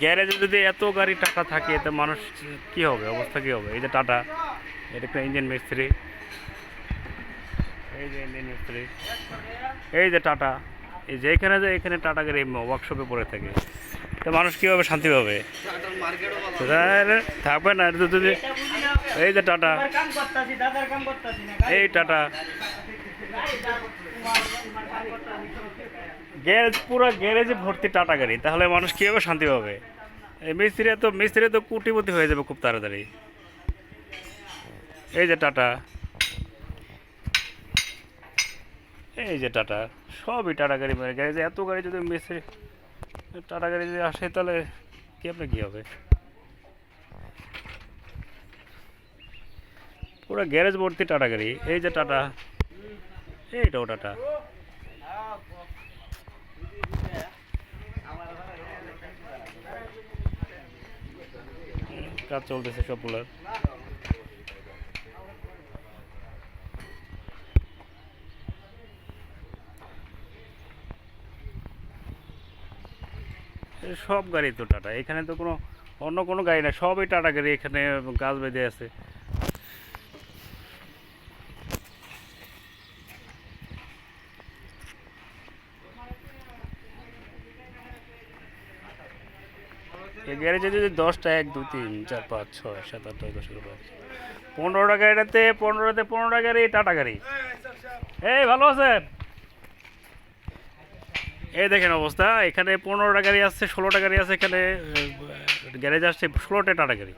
গ্যারেজে যদি এত গাড়ি টাটা থাকে তো মানুষ কি হবে, অবস্থা কি হবে? এই যে টাটা, এটা একটা ইঞ্জিন মিস্ত্রি, এই যে ইঞ্জিন মিস্ত্রি, এই যে টাটা, এই যে এখানে যে এখানে টাটা গাড়ি ওয়ার্কশপে পড়ে থাকে, তো মানুষ কীভাবে শান্তি পাবে? তাহলে থাকবে না এটা তো যদি। এই যে টাটা, এই টাটা, গ্যারেজ পুরো গ্যারেজে ভর্তি টাটা গাড়ি, তাহলে মানুষ কীভাবে শান্তি পাবে? এই মিস্ত্রি তো কোটিপতি হয়ে যাবে খুব তাড়াতাড়ি। এই যে টাটা, এই যে টাটা, সবই টাটা গাড়ি। মানে গ্যারেজে এত গাড়ি যদি মিস্ত্রি টাটা গাড়ি যদি আসে তাহলে কি আপনার কী হবে? পুরো গ্যারেজ ভর্তি টাটা গাড়ি। এই যে টাটা, এইটাও টাটা। কাজ চলতেছে সবগুলোর। সব গাড়ি তো টাটা, এখানে তো কোনো অন্য কোনো গাড়ি না, সবই টাটা গাড়ি এখানে গাছ বেঁধে আছে। এই গ্যারেজে যদি 10টা, 1 2 3 4 5 6 7 8 9 10 11 12 15টা গাড়িতে 15টা গাড়ি টাটা গাড়ি। এই ভালো আছেন? এই দেখেন অবস্থা, এখানে 15টা গাড়ি আসছে, 16টা গাড়ি আছে এখানে, গ্যারেজ আসছে 16টা টাটা গাড়ি।